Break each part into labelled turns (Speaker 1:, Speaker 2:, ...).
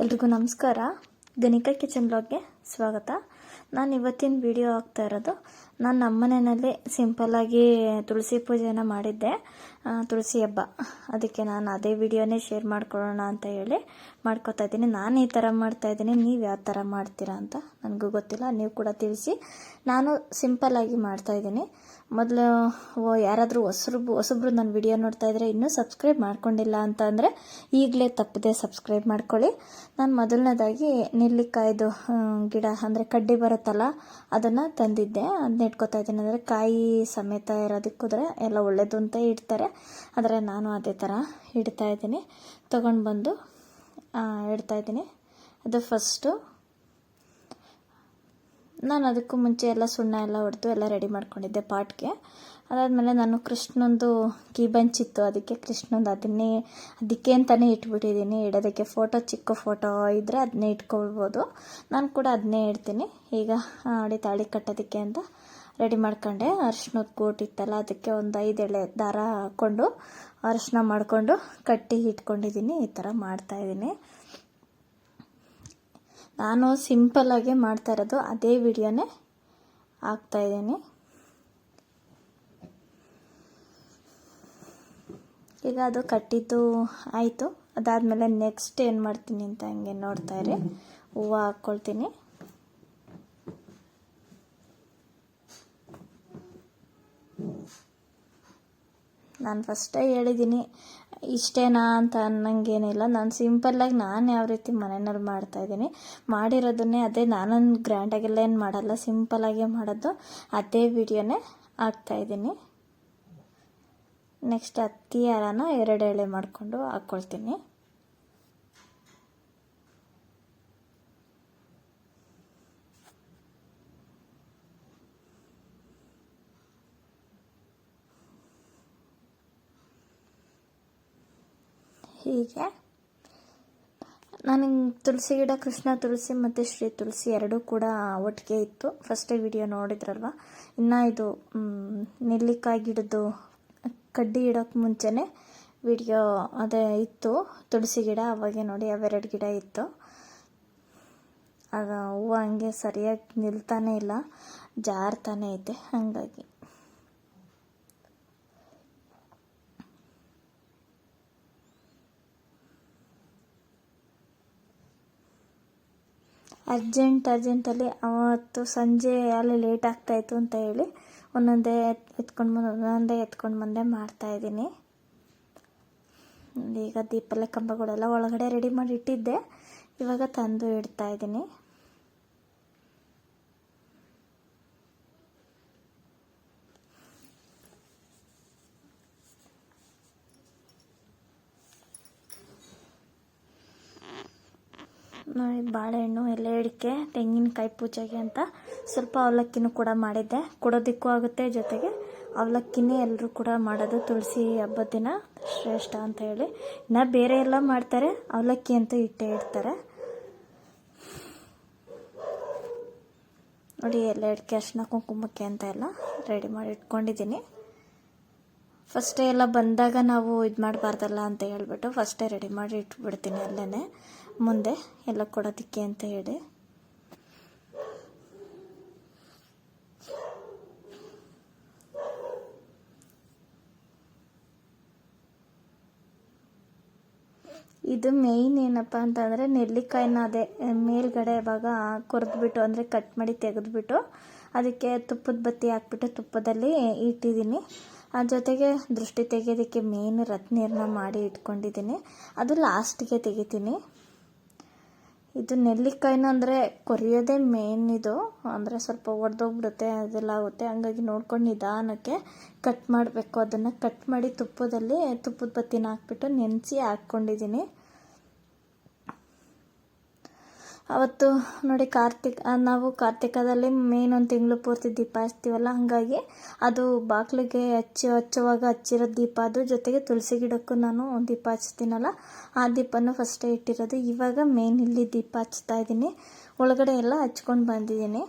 Speaker 1: ಎಲ್ರಿಗೂ ನಮಸ್ಕಾರ. ಗಣಿಕಾ ಕಿಚನ್ ಬ್ಲಾಗ್ಗೆ ಸ್ವಾಗತ. ನಾನು ಇವತ್ತಿನ ವಿಡಿಯೋ ಆಗ್ತಾ ಇರೋದು, ನಾನು ನಮ್ಮನೆಯಲ್ಲಿ ಸಿಂಪಲ್ಲಾಗಿ ತುಳಸಿ ಪೂಜೆನ ಮಾಡಿದ್ದೆ, ತುಳಸಿ ಹಬ್ಬ. ಅದಕ್ಕೆ ನಾನು ಅದೇ ವಿಡಿಯೋನೇ ಶೇರ್ ಮಾಡ್ಕೊಳ್ಳೋಣ ಅಂತ ಹೇಳಿ ಮಾಡ್ಕೋತಾ ಇದ್ದೀನಿ. ನಾನು ಈ ಥರ ಮಾಡ್ತಾಯಿದ್ದೀನಿ, ನೀವು ಯಾವ ಥರ ಮಾಡ್ತೀರಾ ಅಂತ ನನಗೂ ಗೊತ್ತಿಲ್ಲ, ನೀವು ಕೂಡ ತಿಳಿಸಿ. ನಾನು ಸಿಂಪಲ್ಲಾಗಿ ಮಾಡ್ತಾಯಿದ್ದೀನಿ. ಮೊದಲು ಯಾರಾದರೂ ಹೊಸಬ್ರು ನನ್ನ ವಿಡಿಯೋ ನೋಡ್ತಾ ಇದ್ದರೆ ಇನ್ನೂ ಸಬ್ಸ್ಕ್ರೈಬ್ ಮಾಡ್ಕೊಂಡಿಲ್ಲ ಅಂತ ಅಂದರೆ ಈಗಲೇ ತಪ್ಪದೆ ಸಬ್ಸ್ಕ್ರೈಬ್ ಮಾಡ್ಕೊಳ್ಳಿ. ನಾನು ಮೊದಲನೇದಾಗಿ ನೆಲ್ಲಿಕಾಯ್ದು ಗಿಡ ಅಂದರೆ ಕಡ್ಡಿ ಬರುತ್ತಲ್ಲ, ಅದನ್ನು ತಂದಿದ್ದೆ. ಅದನ್ನ ಇಟ್ಕೊತಾ ಇದ್ದೀನಿ. ಅಂದರೆ ಕಾಯಿ ಸಮೇತ ಇರೋದಕ್ಕೋದ್ರೆ ಎಲ್ಲ ಒಳ್ಳೇದು ಅಂತ ಇಡ್ತಾರೆ, ಆದರೆ ನಾನು ಅದೇ ಥರ ಇಡ್ತಾ ಇದ್ದೀನಿ. ತೊಗೊಂಡು ಬಂದು ಇಡ್ತಾ ಇದ್ದೀನಿ. ಅದು ಫಸ್ಟು ನಾನು ಅದಕ್ಕೂ ಮುಂಚೆ ಎಲ್ಲ ಸುಣ್ಣ ಎಲ್ಲ ಹೊಡೆದು ಎಲ್ಲ ರೆಡಿ ಮಾಡ್ಕೊಂಡಿದ್ದೆ ಪಾಟ್ಗೆ. ಅದಾದಮೇಲೆ ನಾನು ಕೃಷ್ಣಂದು ಕೀ ಬಂಚಿತ್ತು, ಅದಕ್ಕೆ ಕೃಷ್ಣಂದು ಅದಕ್ಕೆ ಅಂತಲೇ ಇಟ್ಬಿಟ್ಟಿದ್ದೀನಿ. ಇಡೋದಕ್ಕೆ ಚಿಕ್ಕ ಫೋಟೋ ಇದ್ದರೆ ಅದನ್ನೇ ಇಟ್ಕೊಳ್ಬೋದು. ನಾನು ಕೂಡ ಅದನ್ನೇ ಇಡ್ತೀನಿ. ಈಗ ತಾಳಿ ಕಟ್ಟೋದಕ್ಕೆ ಅಂತ ರೆಡಿ ಮಾಡ್ಕೊಂಡೆ. ಅರಿಶಿನದ ಕೋಟ್ ಇತ್ತಲ್ಲ, ಅದಕ್ಕೆ ಒಂದು 5 ಎಳೆ ದಾರ ಹಾಕ್ಕೊಂಡು ಅರಿಶಿನ ಮಾಡಿಕೊಂಡು ಕಟ್ಟಿ ಇಟ್ಕೊಂಡಿದ್ದೀನಿ. ಈ ಥರ ಮಾಡ್ತಾಯಿದ್ದೀನಿ. ನಾನು ಸಿಂಪಲ್ಲಾಗೆ ಮಾಡ್ತಾ ಇರೋದು, ಅದೇ ವಿಡಿಯೋನೇ ಹಾಕ್ತಾಯಿದ್ದೀನಿ. ಈಗ ಅದು ಕಟ್ಟಿದ್ದು ಆಯಿತು. ಅದಾದಮೇಲೆ ನೆಕ್ಸ್ಟ್ ಏನು ಮಾಡ್ತೀನಿ ಅಂತ ಹಂಗೆ ನೋಡ್ತಾ ಇರಿ. ಹೂವು ಹಾಕ್ಕೊಳ್ತೀನಿ. ನಾನು ಫಸ್ಟೇ ಹೇಳಿದ್ದೀನಿ, ಇಷ್ಟೇನಾ ಅಂತ ಅನ್ನಂಗೇನಿಲ್ಲ. ನಾನು ಸಿಂಪಲ್ಲಾಗಿ ನಾನು ಯಾವ ರೀತಿ ಮನೆಯಲ್ಲಿ ಮಾಡ್ತಾಯಿದ್ದೀನಿ, ಮಾಡಿರೋದನ್ನೇ ಅದೇ. ನಾನೊಂದು ಗ್ರ್ಯಾಂಡಾಗೆಲ್ಲ ಏನು ಮಾಡಲ್ಲ, ಸಿಂಪಲ್ಲಾಗೆ ಮಾಡೋದು. ಅದೇ ವಿಡಿಯೋನೇ ಹಾಕ್ತಾಯಿದ್ದೀನಿ. ನೆಕ್ಸ್ಟ್ ಹತ್ತಿ ಹಾರನ 2 ಎಳೆ ಮಾಡಿಕೊಂಡು ಹಾಕ್ಕೊಳ್ತೀನಿ. ಹೀಗೆ ನನಗೆ ತುಳಸಿ ಗಿಡ, ಕೃಷ್ಣ ತುಳಸಿ ಮತ್ತು ಶ್ರೀ ತುಳಸಿ ಎರಡೂ ಕೂಡ ಒಟ್ಟಿಗೆ ಇತ್ತು. ಫಸ್ಟೇ ವಿಡಿಯೋ ನೋಡಿದ್ರಲ್ವ. ಇನ್ನು ಇದು ನೆಲ್ಲಿಕಾಯಿ ಗಿಡದ್ದು ಕಡ್ಡಿ ಇಡೋಕ್ಕೆ ಮುಂಚೆನೇ ವಿಡಿಯೋ ಅದೇ ಇತ್ತು, ತುಳಸಿ ಗಿಡ. ಅವಾಗೆ ನೋಡಿ ಅವೆರಡು ಗಿಡ ಇತ್ತು. ಆಗ ಹೂವು ಹಂಗೆ ಸರಿಯಾಗಿ ನಿಲ್ತಾನೇ ಇಲ್ಲ, ಜಾರ್ತಾನೆ ಐತೆ. ಹಾಗಾಗಿ ಅರ್ಜೆಂಟಲ್ಲಿ ಅವತ್ತು ಸಂಜೆ ಅಲ್ಲಿ ಲೇಟ್ ಆಗ್ತಾಯಿತ್ತು ಅಂತ ಹೇಳಿ ಒಂದೊಂದೇ ಎತ್ಕೊಂಡು ಬಂದೆ ಮಾಡ್ತಾಯಿದ್ದೀನಿ. ಈಗ ದೀಪಲ್ಲ ಕಂಬಗಳೆಲ್ಲ ಒಳಗಡೆ ರೆಡಿ ಮಾಡಿ ಇಟ್ಟಿದ್ದೆ, ಇವಾಗ ತಂದು ಇಡ್ತಾಯಿದ್ದೀನಿ. ನೋಡಿ, ಬಾಳೆಹಣ್ಣು, ಎಲೆ ಅಡಿಕೆ, ತೆಂಗಿನಕಾಯಿ ಪೂಜೆಗೆ ಅಂತ ಸ್ವಲ್ಪ ಅವಲಕ್ಕಿನೂ ಕೂಡ ಮಾಡಿದ್ದೆ. ಕೊಡೋದಕ್ಕೂ ಆಗುತ್ತೆ, ಜೊತೆಗೆ ಅವಲಕ್ಕಿನೇ ಎಲ್ಲರೂ ಕೂಡ ಮಾಡೋದು ತುಳಸಿ ಹಬ್ಬದ ದಿನ ಶ್ರೇಷ್ಠ ಅಂತ ಹೇಳಿ. ಇನ್ನು ಬೇರೆ ಎಲ್ಲ ಮಾಡ್ತಾರೆ, ಅವಲಕ್ಕಿ ಅಂತೂ ಇಟ್ಟೇ ಇಡ್ತಾರೆ. ನೋಡಿ, ಎಲೆ ಅಡಿಕೆ, ಅರಿಶಿನ ಕುಂಕುಮಕ್ಕೆ ಅಂತ ಎಲ್ಲ ರೆಡಿ ಮಾಡಿ ಇಟ್ಕೊಂಡಿದ್ದೀನಿ. ಫಸ್ಟೇ ಎಲ್ಲ ಬಂದಾಗ ನಾವು ಇದು ಮಾಡಬಾರ್ದಲ್ಲ ಅಂತ ಹೇಳ್ಬಿಟ್ಟು ಫಸ್ಟೇ ರೆಡಿ ಮಾಡಿ ಇಟ್ಬಿಡ್ತೀನಿ ಅಲ್ಲೇ, ಮುಂದೆ ಎಲ್ಲ ಕೊಡೋದಕ್ಕೆ ಅಂತ ಹೇಳಿ. ಇದು ಮೇಯ್ನ್ ಏನಪ್ಪ ಅಂತಂದರೆ, ನೆಲ್ಲಿಕಾಯಿನ ಅದೇ ಮೇಲ್ಗಡೆ ಭಾಗ ಕೊರೆದ್ಬಿಟ್ಟು, ಅಂದರೆ ಕಟ್ ಮಾಡಿ ತೆಗೆದ್ಬಿಟ್ಟು ಅದಕ್ಕೆ ತುಪ್ಪದ ಬತ್ತಿ ಹಾಕ್ಬಿಟ್ಟು ತುಪ್ಪದಲ್ಲಿ ಇಟ್ಟಿದ್ದೀನಿ. ಜೊತೆಗೆ ದೃಷ್ಟಿ ತೆಗೆಯೋದಕ್ಕೆ ಮೇನ್ ರತ್ನೀರನ್ನ ಮಾಡಿ ಇಟ್ಕೊಂಡಿದ್ದೀನಿ, ಅದು ಲಾಸ್ಟಿಗೆ ತೆಗಿತೀನಿ. ಇದು ನೆಲ್ಲಿಕಾಯಿನ ಅಂದರೆ ಕೊರಿಯೋದೇ ಮೇನ್. ಇದು ಅಂದರೆ ಸ್ವಲ್ಪ ಒಡೆದೋಗ್ಬಿಡುತ್ತೆ, ಅದೆಲ್ಲ ಆಗುತ್ತೆ. ಹಂಗಾಗಿ ನೋಡ್ಕೊಂಡು ನಿಧಾನಕ್ಕೆ ಕಟ್ ಮಾಡಬೇಕು. ಅದನ್ನು ಕಟ್ ಮಾಡಿ ತುಪ್ಪದ ಬತ್ತಿನ ಹಾಕ್ಬಿಟ್ಟು ನೆನೆಸಿ ಹಾಕ್ಕೊಂಡಿದ್ದೀನಿ. ಅವತ್ತು ನೋಡಿ, ನಾವು ಕಾರ್ತಿಕದಲ್ಲಿ ಮೇನ್ 1 ತಿಂಗಳು ಪೂರ್ತಿ ದೀಪ ಹಚ್ತೀವಲ್ಲ, ಹಾಗಾಗಿ ಅದು ಬಾಗಿಲಿಗೆ ಹಚ್ಚುವಾಗ ಹಚ್ಚಿರೋ ದೀಪ ಅದು. ಜೊತೆಗೆ ತುಳಸಿ ಗಿಡಕ್ಕೂ ನಾನು ದೀಪ ಹಚ್ತೀನಲ್ಲ, ಆ ದೀಪನೂ ಫಸ್ಟೇ ಇಟ್ಟಿರೋದು. ಇವಾಗ ಮೇನ್ ಇಲ್ಲಿ ದೀಪ ಹಚ್ತಾ ಇದ್ದೀನಿ. ಒಳಗಡೆ ಎಲ್ಲ ಹಚ್ಕೊಂಡು ಬಂದಿದ್ದೀನಿ.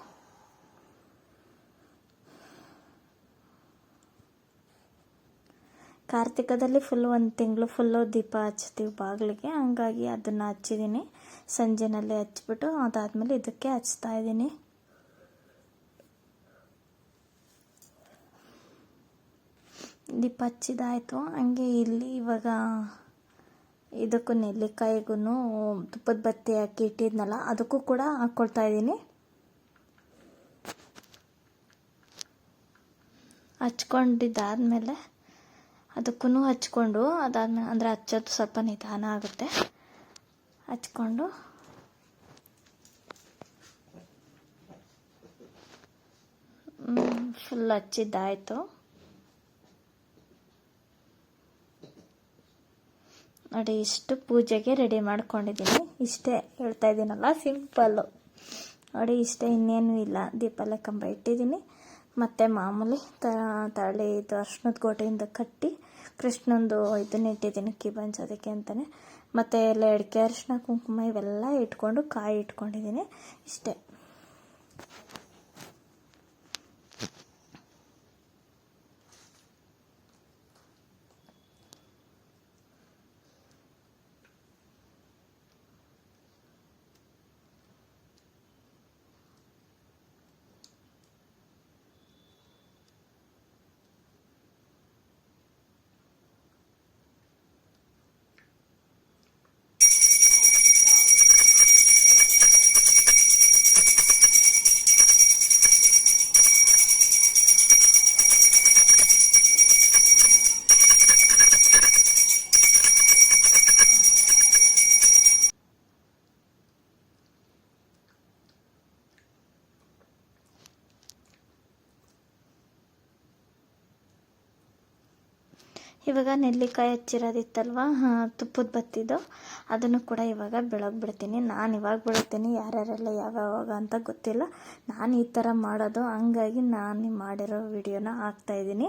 Speaker 1: ಕಾರ್ತಿಕದಲ್ಲಿ ಫುಲ್ 1 ತಿಂಗಳು ಫುಲ್ಲು ದೀಪ ಹಚ್ತೀವಿ ಬಾಗಿಲಿಗೆ, ಹಂಗಾಗಿ ಅದನ್ನು ಹಚ್ಚಿದ್ದೀನಿ. ಸಂಜೆನಲ್ಲಿ ಹಚ್ಬಿಟ್ಟು ಅದಾದಮೇಲೆ ಇದಕ್ಕೆ ಹಚ್ತಾ ಇದ್ದೀನಿ. ದೀಪ ಹಚ್ಚಿದಾಯಿತು. ಹಂಗೆ ಇಲ್ಲಿ ಇವಾಗ ಇದಕ್ಕೂ ನೆಲ್ಲಿಕಾಯಿಗೂ ತುಪ್ಪದ ಬತ್ತಿ ಹಾಕಿ ಇಟ್ಟಿದ್ನಲ್ಲ, ಅದಕ್ಕೂ ಕೂಡ ಹಾಕ್ಕೊಳ್ತಾ ಇದ್ದೀನಿ. ಹಚ್ಕೊಂಡಿದ್ದಾದಮೇಲೆ ಅದಕ್ಕೂ ಹಚ್ಕೊಂಡು ಅದಾದ್ಮೇಲೆ ಅಂದರೆ ಹಚ್ಚೋದು ಸ್ವಲ್ಪ ನಿಧಾನ ಆಗುತ್ತೆ. ಹಚ್ಕೊಂಡು ಫುಲ್ ಹಚ್ಚಿದ್ದಾಯಿತು. ನೋಡಿ, ಇಷ್ಟು ಪೂಜೆಗೆ ರೆಡಿ ಮಾಡ್ಕೊಂಡಿದ್ದೀನಿ. ಇಷ್ಟೇ ಹೇಳ್ತಾ ಇದ್ದೀನಲ್ಲ, ಸಿಂಪಲ್ಲು. ನೋಡಿ, ಇಷ್ಟೇ, ಇನ್ನೇನೂ ಇಲ್ಲ. ದೀಪಲ್ಲ ಕಂಬ ಇಟ್ಟಿದ್ದೀನಿ. ಮತ್ತು ಮಾಮೂಲಿ ತಾಳಿ ಇದು ಅರ್ಶಿನದ ಗೋಟೆಯಿಂದ ಕಟ್ಟಿ ಕೃಷ್ಣಂದು ಇದನ್ನ ಇಟ್ಟಿದ್ದೀನಿ, ಕಿಬಂಚೋದಕ್ಕೆ ಅಂತಲೇ. ಮತ್ತು ಎಲ್ಲ ಎಡಕೆ ಅರಿಶಿನ ಕುಂಕುಮ ಇವೆಲ್ಲ ಇಟ್ಕೊಂಡು ಕಾಯಿ ಇಟ್ಕೊಂಡಿದ್ದೀನಿ. ಇಷ್ಟೇ. ಇವಾಗ ನೆಲ್ಲಿಕಾಯಿ ಹಚ್ಚಿರೋದಿತ್ತಲ್ವ, ತುಪ್ಪದ ಬತ್ತಿದ್ದು, ಅದನ್ನು ಕೂಡ ಇವಾಗ ಬಿಡ್ತೀನಿ. ನಾನು ಇವಾಗ ಬಿಡುತ್ತೀನಿ, ಯಾರ್ಯಾರೆಲ್ಲ ಯಾವ್ಯಾವಾಗ ಅಂತ ಗೊತ್ತಿಲ್ಲ. ನಾನು ಈ ಥರ ಮಾಡೋದು, ಹಂಗಾಗಿ ನಾನು ಮಾಡಿರೋ ವಿಡಿಯೋನ ಹಾಕ್ತಾಯಿದ್ದೀನಿ.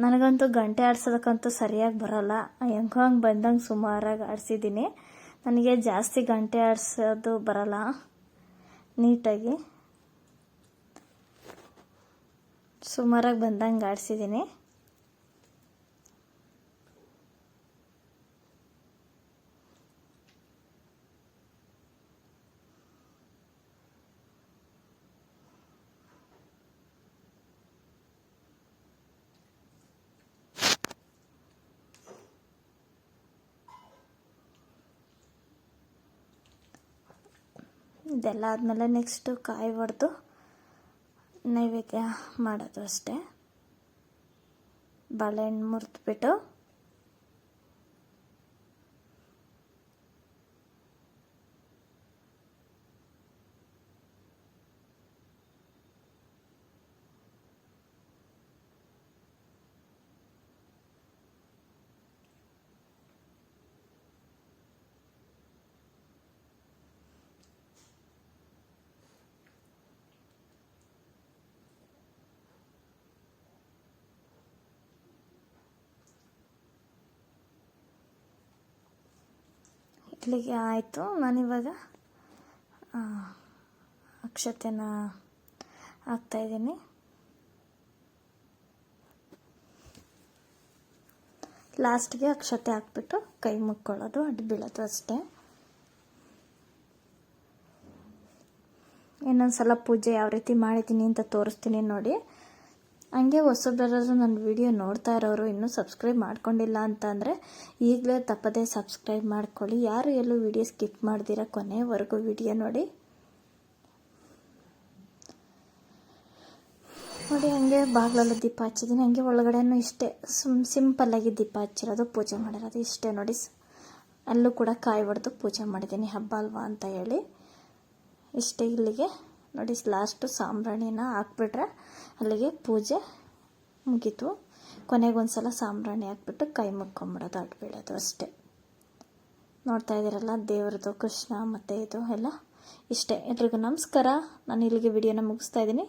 Speaker 1: ನನಗಂತೂ ಗಂಟೆ ಆಡ್ಸೋದಕ್ಕಂತೂ ಸರಿಯಾಗಿ ಬರೋಲ್ಲ. ಹೆಂಗೋ ಹಂಗೆ ಬಂದಂಗೆ ಸುಮಾರಾಗಿ ಆಡಿಸಿದ್ದೀನಿ. ನನಗೆ ಜಾಸ್ತಿ ಗಂಟೆ ಆಡಿಸೋದು ಬರೋಲ್ಲ ನೀಟಾಗಿ. ಸುಮಾರಾಗಿ ಬಂದಂಗೆ ಆಡಿಸಿದ್ದೀನಿ. ಇದೆಲ್ಲ ಆದಮೇಲೆ ನೆಕ್ಸ್ಟು ಕಾಯಿ ಒಡೆದು ನೈವೇದ್ಯ ಮಾಡೋದು ಅಷ್ಟೇ. ಬಾಳೆಹಣ್ಣು ಮುರಿದ್ಬಿಟ್ಟು ಇಲ್ಲಿಗೆ ಆಯಿತು. ನಾನಿವಾಗ ಅಕ್ಷತೆನ ಹಾಕ್ತಾಯಿದ್ದೀನಿ. ಲಾಸ್ಟ್ಗೆ ಅಕ್ಷತೆ ಹಾಕ್ಬಿಟ್ಟು ಕೈ ಮುಕ್ಕೊಳ್ಳೋದು, ಅಡ್ಡು ಬೀಳೋದು ಅಷ್ಟೇ. ಇನ್ನೊಂದು ಸಲ ಪೂಜೆ ಯಾವ ರೀತಿ ಮಾಡಿದ್ದೀನಿ ಅಂತ ತೋರಿಸ್ತೀನಿ ನೋಡಿ. ಹಂಗೆ ಹೊಸಬರಾದ್ರು ನನ್ನ ವಿಡಿಯೋ ನೋಡ್ತಾ ಇರೋರು ಇನ್ನೂ ಸಬ್ಸ್ಕ್ರೈಬ್ ಮಾಡ್ಕೊಂಡಿಲ್ಲ ಅಂತ ಅಂದರೆ ಈಗಲೇ ತಪ್ಪದೇ ಸಬ್ಸ್ಕ್ರೈಬ್ ಮಾಡ್ಕೊಳ್ಳಿ. ಯಾರು ಎಲ್ಲೂ ವಿಡಿಯೋ ಸ್ಕಿಪ್ ಮಾಡ್ದಿರ ಕೊನೆವರೆಗೂ ವಿಡಿಯೋ ನೋಡಿ. ನೋಡಿ, ಹಂಗೆ ಬಾಗಿಲಲ್ಲಿ ದೀಪ ಹಚ್ಚಿದ್ದೀನಿ. ಹಂಗೆ ಒಳಗಡೆನೂ ಇಷ್ಟೇ ಸಿಂಪಲ್ಲಾಗಿ ದೀಪ ಹಚ್ಚಿರೋದು, ಪೂಜೆ ಮಾಡಿರೋದು ಇಷ್ಟೇ ನೋಡಿ. ಅಲ್ಲೂ ಕೂಡ ಕಾಯಿ ಹೊಡೆದು ಪೂಜೆ ಮಾಡಿದ್ದೀನಿ, ಹಬ್ಬ ಅಲ್ವಾ ಅಂತ ಹೇಳಿ. ಇಷ್ಟೇ. ಇಲ್ಲಿಗೆ ನೋಡಿ, ಲಾಸ್ಟು ಸಾಂಬ್ರಾಣಿನ ಹಾಕ್ಬಿಟ್ರೆ ಅಲ್ಲಿಗೆ ಪೂಜೆ ಮುಗೀತು. ಕೊನೆಗೊಂದ್ಸಲ ಸಾಂಬ್ರಾಣಿ ಹಾಕ್ಬಿಟ್ಟು ಕೈ ಮುಕ್ಕೊಂಬಿಡೋದು, ಅಡ್ಡು ಬೀಳೋದು ಅಷ್ಟೇ. ನೋಡ್ತಾ ಇದ್ದೀರಲ್ಲ ದೇವ್ರದ್ದು ಕೃಷ್ಣ ಮತ್ತು ಇದು ಎಲ್ಲ. ಇಷ್ಟೇ. ಎಲ್ರಿಗೂ ನಮಸ್ಕಾರ. ನಾನು ಇಲ್ಲಿಗೆ ವಿಡಿಯೋನ ಮುಗಿಸ್ತಾ ಇದ್ದೀನಿ.